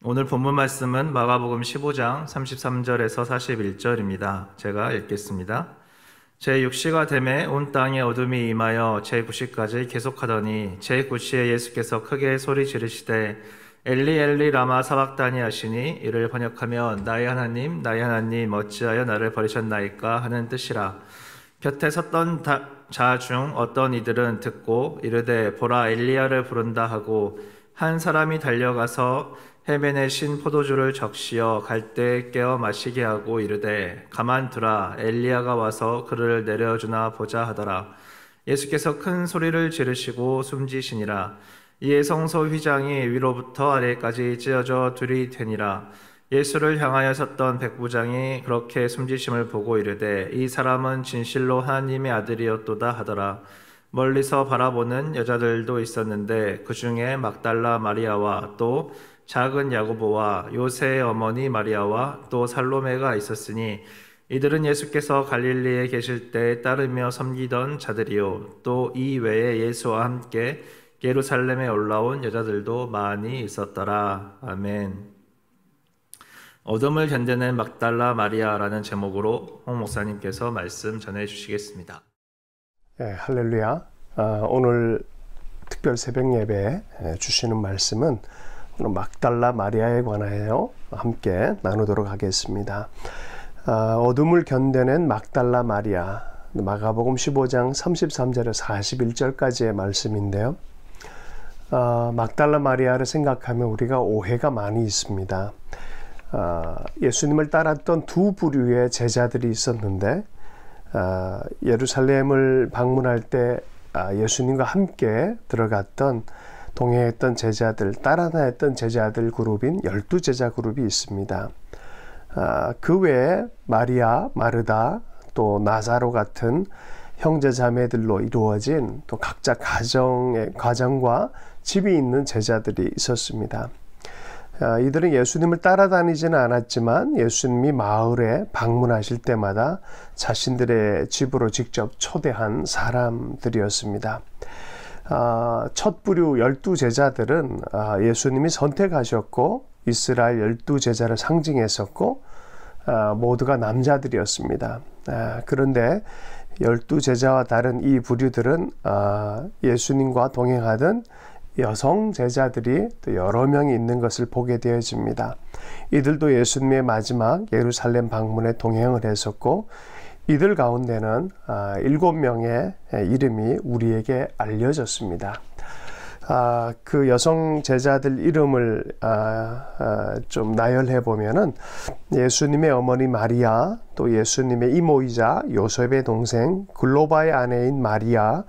오늘 본문 말씀은 마가복음 15장 33절에서 41절입니다. 제가 읽겠습니다. 제6시가 되매 온 땅에 어둠이 임하여 제9시까지 계속하더니 제9시에 예수께서 크게 소리 지르시되 엘리 엘리 라마 사박다니 하시니 이를 번역하면 나의 하나님 어찌하여 나를 버리셨나이까 하는 뜻이라. 곁에 섰던 자 중 어떤 이들은 듣고 이르되 보라 엘리야를 부른다 하고 한 사람이 달려가서 해변에 신 포도주를 적시어 갈대에 깨어 마시게 하고 이르되 가만두라 엘리야가 와서 그를 내려주나 보자 하더라. 예수께서 큰 소리를 지르시고 숨지시니라. 이에 성소 휘장이 위로부터 아래까지 찢어져 둘이 되니라. 예수를 향하여 섰던 백부장이 그렇게 숨지심을 보고 이르되 이 사람은 진실로 하나님의 아들이었도다 하더라. 멀리서 바라보는 여자들도 있었는데 그 중에 막달라 마리아와 또 작은 야고보와 요새의 어머니 마리아와 또 살로메가 있었으니 이들은 예수께서 갈릴리에 계실 때 따르며 섬기던 자들이요 또 이 외에 예수와 함께 예루살렘에 올라온 여자들도 많이 있었더라. 아멘. 어둠을 견뎌낸 막달라 마리아라는 제목으로 홍 목사님께서 말씀 전해 주시겠습니다. 네, 할렐루야. 오늘 특별 새벽 예배 주시는 말씀은 오늘 막달라 마리아에 관하여 함께 나누도록 하겠습니다. 어둠을 견뎌낸 막달라 마리아, 마가복음 15장 33절에서 41절까지의 말씀인데요. 막달라 마리아를 생각하면 우리가 오해가 많이 있습니다. 예수님을 따랐던 두 부류의 제자들이 있었는데 예루살렘을 방문할 때 예수님과 함께 들어갔던 동행했던 제자들, 따라다녔던 제자들 그룹인 12제자 그룹이 있습니다. 그 외에 마리아, 마르다, 또 나사로 같은 형제자매들로 이루어진 또 각자 가정과 집이 있는 제자들이 있었습니다. 이들은 예수님을 따라다니지는 않았지만 예수님이 마을에 방문하실 때마다 자신들의 집으로 직접 초대한 사람들이었습니다. 첫 부류 12제자들은 예수님이 선택하셨고 이스라엘 12제자를 상징했었고 모두가 남자들이었습니다. 그런데 12제자와 다른 이 부류들은 예수님과 동행하던 여성 제자들이 또 여러 명이 있는 것을 보게 되어집니다. 이들도 예수님의 마지막 예루살렘 방문에 동행을 했었고 이들 가운데는 7명의 이름이 우리에게 알려졌습니다. 그 여성 제자들 이름을 좀 나열해 보면은 예수님의 어머니 마리아, 또 예수님의 이모이자 요셉의 동생 글로바의 아내인 마리아,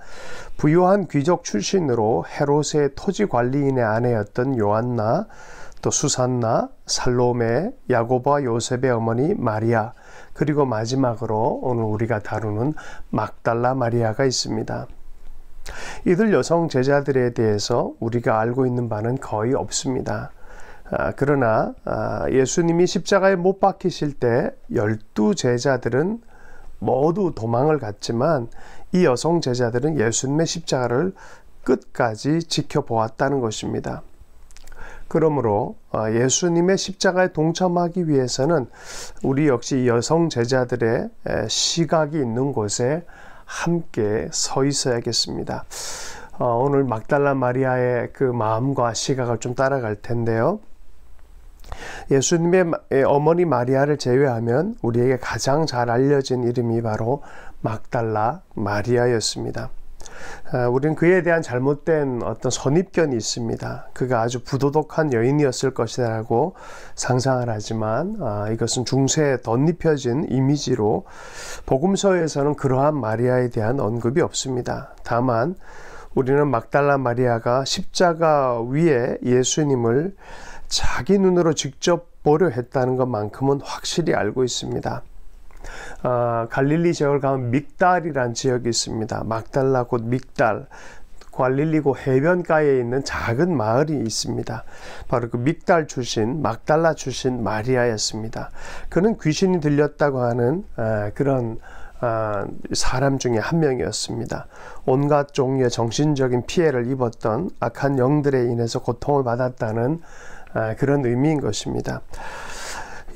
부유한 귀족 출신으로 헤롯의 토지 관리인의 아내였던 요한나, 또 수산나, 살로메, 야고보와 요셉의 어머니 마리아, 그리고 마지막으로 오늘 우리가 다루는 막달라 마리아가 있습니다. 이들 여성 제자들에 대해서 우리가 알고 있는 바는 거의 없습니다. 그러나 예수님이 십자가에 못 박히실 때 12제자들은 모두 도망을 갔지만 이 여성 제자들은 예수님의 십자가를 끝까지 지켜보았다는 것입니다. 그러므로 예수님의 십자가에 동참하기 위해서는 우리 역시 여성 제자들의 시각이 있는 곳에 함께 서 있어야겠습니다. 오늘 막달라 마리아의 그 마음과 시각을 좀 따라갈 텐데요. 예수님의 어머니 마리아를 제외하면 우리에게 가장 잘 알려진 이름이 바로 막달라 마리아였습니다. 우리는 그에 대한 잘못된 어떤 선입견이 있습니다. 그가 아주 부도덕한 여인이었을 것이라고 상상을 하지만 이것은 중세에 덧입혀진 이미지로 복음서에서는 그러한 마리아에 대한 언급이 없습니다. 다만 우리는 막달라 마리아가 십자가 위에 예수님을 자기 눈으로 직접 보려 했다는 것만큼은 확실히 알고 있습니다. 갈릴리 지역을 가면 믹달이라는 지역이 있습니다. 막달라 곧 믹달, 갈릴리고 해변가에 있는 작은 마을이 있습니다. 바로 그 믹달 출신, 막달라 출신 마리아였습니다. 그는 귀신이 들렸다고 하는 그런 사람 중에 한 명이었습니다. 온갖 종류의 정신적인 피해를 입었던 악한 영들에 인해서 고통을 받았다는 그런 의미인 것입니다.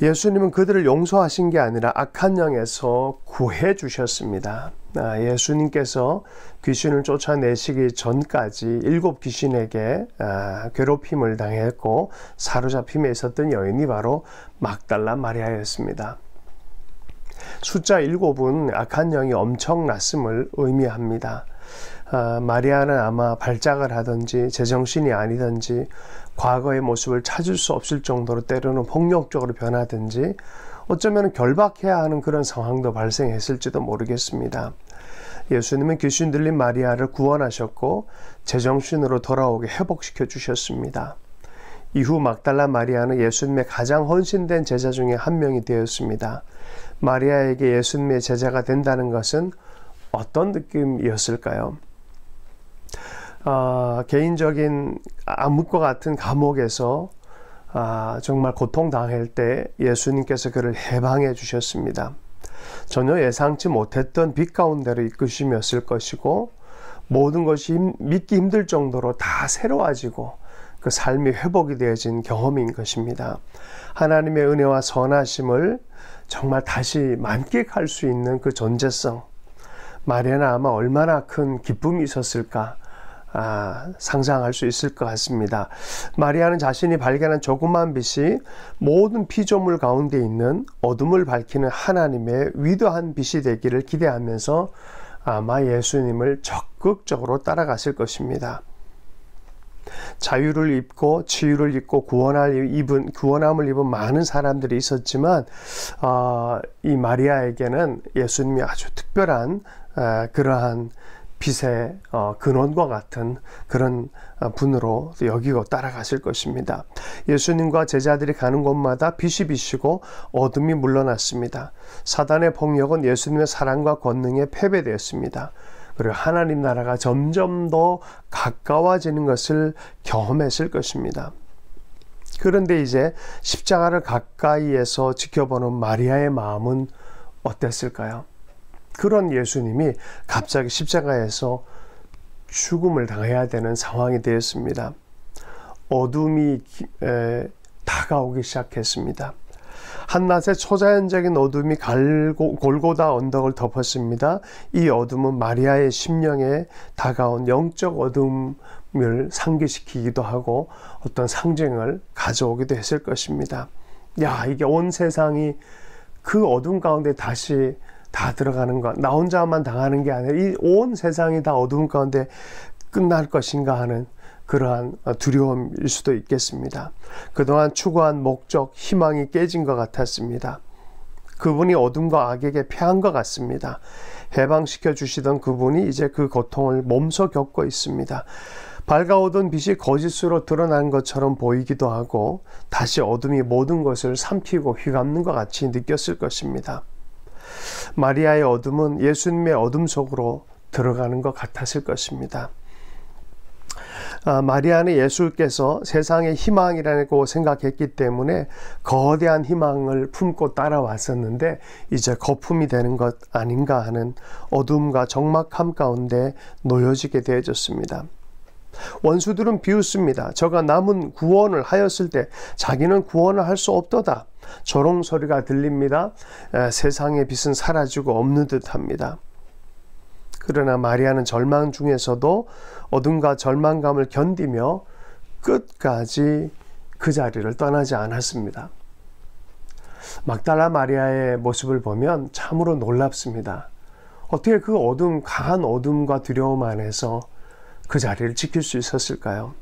예수님은 그들을 용서하신 게 아니라 악한 영에서 구해 주셨습니다. 예수님께서 귀신을 쫓아내시기 전까지 7 귀신에게 괴롭힘을 당했고 사로잡힘에 있었던 여인이 바로 막달라 마리아였습니다. 숫자 7은 악한 영이 엄청났음을 의미합니다. 마리아는 아마 발작을 하든지 제정신이 아니든지 과거의 모습을 찾을 수 없을 정도로 때로는 폭력적으로 변하든지 어쩌면 결박해야 하는 그런 상황도 발생했을지도 모르겠습니다. 예수님은 귀신 들린 마리아를 구원하셨고 제정신으로 돌아오게 회복시켜 주셨습니다. 이후 막달라 마리아는 예수님의 가장 헌신된 제자 중에 한 명이 되었습니다. 마리아에게 예수님의 제자가 된다는 것은 어떤 느낌이었을까요? 개인적인 암흑과 같은 감옥에서 정말 고통당할 때 예수님께서 그를 해방해 주셨습니다. 전혀 예상치 못했던 빛 가운데로 이끄심이었을 것이고 모든 것이 믿기 힘들 정도로 다 새로워지고 그 삶이 회복이 되어진 경험인 것입니다. 하나님의 은혜와 선하심을 정말 다시 만끽할 수 있는 그 존재성, 마리아는 아마 얼마나 큰 기쁨이 있었을까 상상할 수 있을 것 같습니다. 마리아는 자신이 발견한 조그만 빛이 모든 피조물 가운데 있는 어둠을 밝히는 하나님의 위대한 빛이 되기를 기대하면서 아마 예수님을 적극적으로 따라갔을 것입니다. 자유를 입고 치유를 입고 구원함을 입은 많은 사람들이 있었지만 이 마리아에게는 예수님이 아주 특별한 그러한 빛의 근원과 같은 그런 분으로 여기고 따라가실 것입니다. 예수님과 제자들이 가는 곳마다 빛이 비치고 어둠이 물러났습니다. 사단의 폭력은 예수님의 사랑과 권능에 패배되었습니다. 그리고 하나님 나라가 점점 더 가까워지는 것을 경험했을 것입니다. 그런데 이제 십자가를 가까이에서 지켜보는 마리아의 마음은 어땠을까요? 그런 예수님이 갑자기 십자가에서 죽음을 당해야 되는 상황이 되었습니다. 어둠이 다가오기 시작했습니다. 한낮의 초자연적인 어둠이 골고다 언덕을 덮었습니다. 이 어둠은 마리아의 심령에 다가온 영적 어둠을 상기시키기도 하고 어떤 상징을 가져오기도 했을 것입니다. 이게 온 세상이 그 어둠 가운데 다시 다 들어가는 것, 나 혼자만 당하는 게 아니라 이 온 세상이 다 어둠 가운데 끝날 것인가 하는 그러한 두려움일 수도 있겠습니다. 그동안 추구한 목적, 희망이 깨진 것 같았습니다. 그분이 어둠과 악에게 패한 것 같습니다. 해방시켜 주시던 그분이 이제 그 고통을 몸소 겪고 있습니다. 밝아오던 빛이 거짓으로 드러난 것처럼 보이기도 하고 다시 어둠이 모든 것을 삼키고 휘감는 것 같이 느꼈을 것입니다. 마리아의 어둠은 예수님의 어둠 속으로 들어가는 것 같았을 것입니다. 마리아는 예수께서 세상의 희망이라고 생각했기 때문에 거대한 희망을 품고 따라왔었는데 이제 거품이 되는 것 아닌가 하는 어둠과 적막함 가운데 놓여지게 되어졌습니다. 원수들은 비웃습니다. 저가 남은 구원을 하였을 때 자기는 구원을 할 수 없도다. 조롱 소리가 들립니다. 세상의 빛은 사라지고 없는 듯합니다. 그러나 마리아는 절망 중에서도 어둠과 절망감을 견디며 끝까지 그 자리를 떠나지 않았습니다. 막달라 마리아의 모습을 보면 참으로 놀랍습니다. 어떻게 그 어둠, 강한 어둠과 두려움 안에서 그 자리를 지킬 수 있었을까요?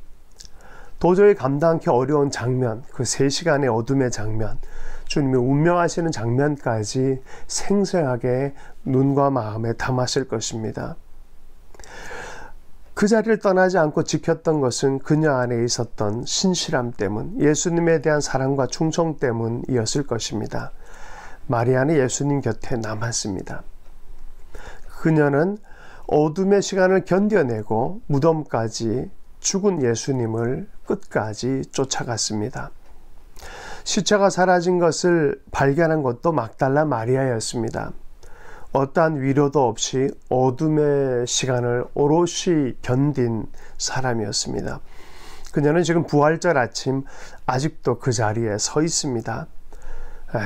도저히 감당하기 어려운 장면, 그 3시간의 어둠의 장면, 주님이 운명하시는 장면까지 생생하게 눈과 마음에 담았을 것입니다. 그 자리를 떠나지 않고 지켰던 것은 그녀 안에 있었던 신실함 때문, 예수님에 대한 사랑과 충성 때문이었을 것입니다. 마리아는 예수님 곁에 남았습니다. 그녀는 어둠의 시간을 견뎌내고 무덤까지 죽은 예수님을 끝까지 쫓아갔습니다. 시체가 사라진 것을 발견한 것도 막달라 마리아였습니다. 어떠한 위로도 없이 어둠의 시간을 오롯이 견딘 사람이었습니다. 그녀는 지금 부활절 아침 아직도 그 자리에 서 있습니다.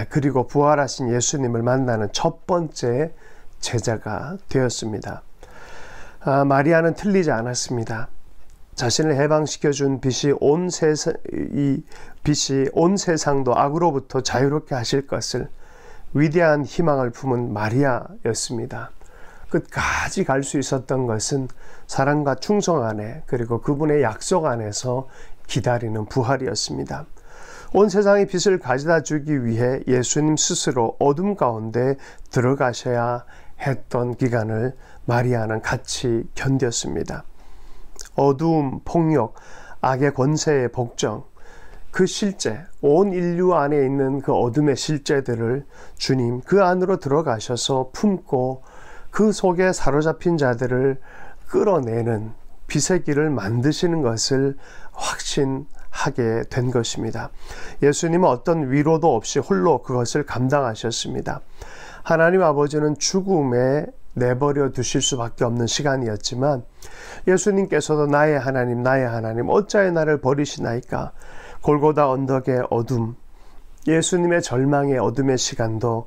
그리고 부활하신 예수님을 만나는 첫 번째 제자가 되었습니다. 마리아는 틀리지 않았습니다. 자신을 해방시켜준 빛이 온 세상도 악으로부터 자유롭게 하실 것을 위대한 희망을 품은 마리아였습니다. 끝까지 갈 수 있었던 것은 사랑과 충성 안에, 그리고 그분의 약속 안에서 기다리는 부활이었습니다. 온 세상의 빛을 가져다 주기 위해 예수님 스스로 어둠 가운데 들어가셔야 했던 기간을 마리아는 같이 견뎠습니다. 어두움, 폭력, 악의 권세의 복종, 그 실제, 온 인류 안에 있는 그 어둠의 실제들을 주님 그 안으로 들어가셔서 품고 그 속에 사로잡힌 자들을 끌어내는 빛의 길을 만드시는 것을 확신하게 된 것입니다. 예수님은 어떤 위로도 없이 홀로 그것을 감당하셨습니다. 하나님 아버지는 죽음에 내버려 두실 수밖에 없는 시간이었지만 예수님께서도 나의 하나님 어찌하여 나를 버리시나이까, 골고다 언덕의 어둠, 예수님의 절망의 어둠의 시간도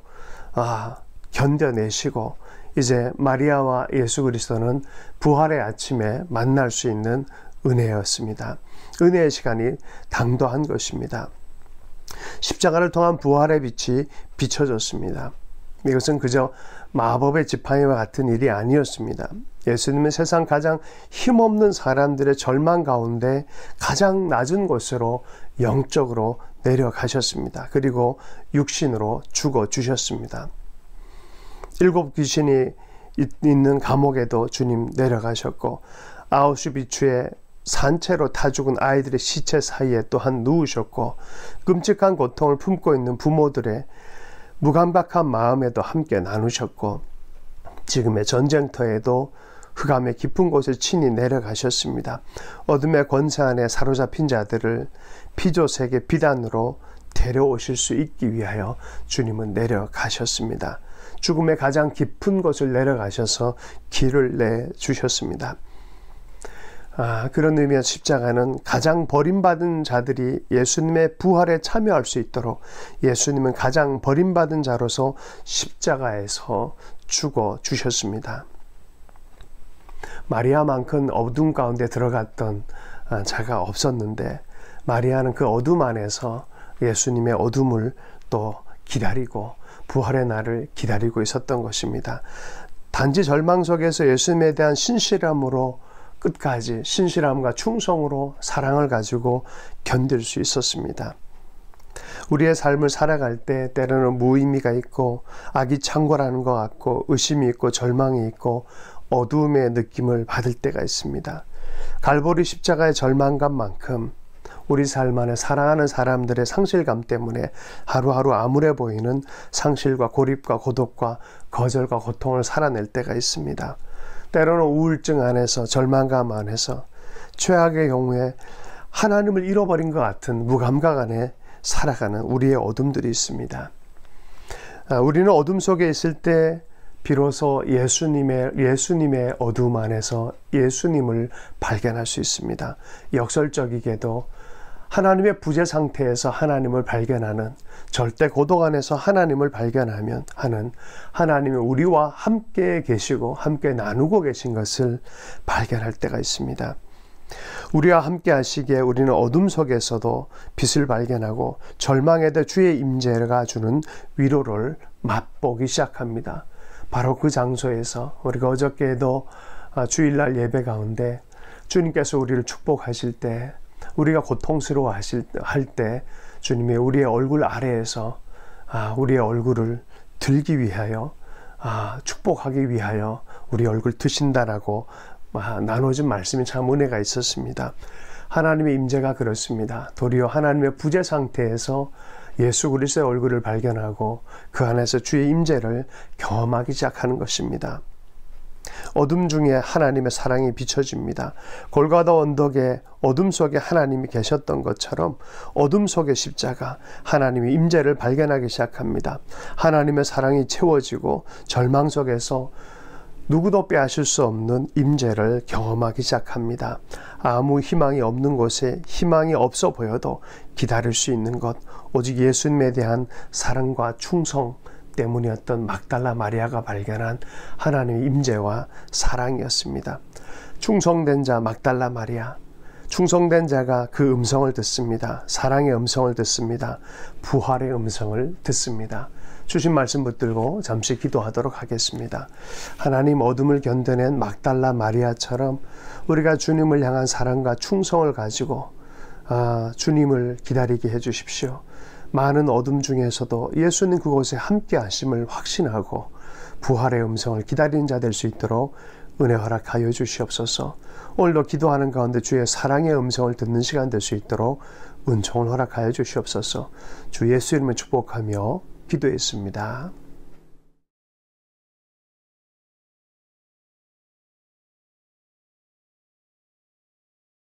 견뎌내시고 이제 마리아와 예수 그리스도는 부활의 아침에 만날 수 있는 은혜였습니다. 은혜의 시간이 당도한 것입니다. 십자가를 통한 부활의 빛이 비춰졌습니다. 이것은 그저 마법의 지팡이와 같은 일이 아니었습니다. 예수님은 세상 가장 힘없는 사람들의 절망 가운데 가장 낮은 곳으로 영적으로 내려가셨습니다. 그리고 육신으로 죽어주셨습니다. 7 귀신이 있는 감옥에도 주님 내려가셨고, 아우슈비츠의 산채로 타 죽은 아이들의 시체 사이에 또한 누우셨고, 끔찍한 고통을 품고 있는 부모들의 무감각한 마음에도 함께 나누셨고, 지금의 전쟁터에도 흑암의 깊은 곳에 친히 내려가셨습니다. 어둠의 권세 안에 사로잡힌 자들을 피조색의 비단으로 데려오실 수 있기 위하여 주님은 내려가셨습니다. 죽음의 가장 깊은 곳을 내려가셔서 길을 내주셨습니다. 그런 의미에서 십자가는 가장 버림받은 자들이 예수님의 부활에 참여할 수 있도록 예수님은 가장 버림받은 자로서 십자가에서 죽어주셨습니다. 마리아만큼 어둠 가운데 들어갔던 자가 없었는데, 마리아는 그 어둠 안에서 예수님의 어둠을 또 기다리고 부활의 날을 기다리고 있었던 것입니다. 단지 절망 속에서 예수님에 대한 신실함으로 끝까지, 신실함과 충성으로 사랑을 가지고 견딜 수 있었습니다. 우리의 삶을 살아갈 때 때로는 무의미가 있고 악이 창궐하는 것 같고 의심이 있고 절망이 있고 어두움의 느낌을 받을 때가 있습니다. 갈보리 십자가의 절망감만큼 우리 삶 안에 사랑하는 사람들의 상실감 때문에 하루하루 암울해 보이는 상실과 고립과 고독과 거절과 고통을 살아낼 때가 있습니다. 때로는 우울증 안에서, 절망감 안에서, 최악의 경우에 하나님을 잃어버린 것 같은 무감각 안에 살아가는 우리의 어둠들이 있습니다. 우리는 어둠 속에 있을 때 비로소 예수님의 어둠 안에서 예수님을 발견할 수 있습니다. 역설적이게도 하나님의 부재 상태에서 하나님을 발견하는, 절대 고독 안에서 하나님을 발견하면 하는, 하나님이 우리와 함께 계시고 함께 나누고 계신 것을 발견할 때가 있습니다. 우리와 함께 하시기에 우리는 어둠 속에서도 빛을 발견하고 절망에도 주의 임재가 주는 위로를 맛보기 시작합니다. 바로 그 장소에서 우리가 어저께도 주일날 예배 가운데 주님께서 우리를 축복하실 때, 우리가 고통스러워 할 때 주님이 우리의 얼굴 아래에서 우리의 얼굴을 들기 위하여, 축복하기 위하여 우리 얼굴 드신다라고 나눠준 말씀이 참 은혜가 있었습니다. 하나님의 임재가 그렇습니다. 도리어 하나님의 부재 상태에서 예수 그리스도의 얼굴을 발견하고 그 안에서 주의 임재를 경험하기 시작하는 것입니다. 어둠 중에 하나님의 사랑이 비춰집니다. 골고다 언덕에 어둠 속에 하나님이 계셨던 것처럼 어둠 속의 십자가, 하나님의 임재를 발견하기 시작합니다. 하나님의 사랑이 채워지고 절망 속에서 누구도 빼앗을 수 없는 임재를 경험하기 시작합니다. 아무 희망이 없는 곳에 희망이 없어 보여도 기다릴 수 있는 것, 오직 예수님에 대한 사랑과 충성 때문이었던 막달라 마리아가 발견한 하나님의 임재와 사랑이었습니다. 충성된 자 막달라 마리아, 충성된 자가 그 음성을 듣습니다. 사랑의 음성을 듣습니다. 부활의 음성을 듣습니다. 주신 말씀 붙들고 잠시 기도하도록 하겠습니다. 하나님, 어둠을 견뎌낸 막달라 마리아처럼 우리가 주님을 향한 사랑과 충성을 가지고 주님을 기다리게 해주십시오. 많은 어둠 중에서도 예수님 그곳에 함께 하심을 확신하고 부활의 음성을 기다리는 자 될 수 있도록 은혜 허락하여 주시옵소서. 오늘도 기도하는 가운데 주의 사랑의 음성을 듣는 시간 될 수 있도록 은총을 허락하여 주시옵소서. 주 예수 이름을 축복하며 기도했습니다.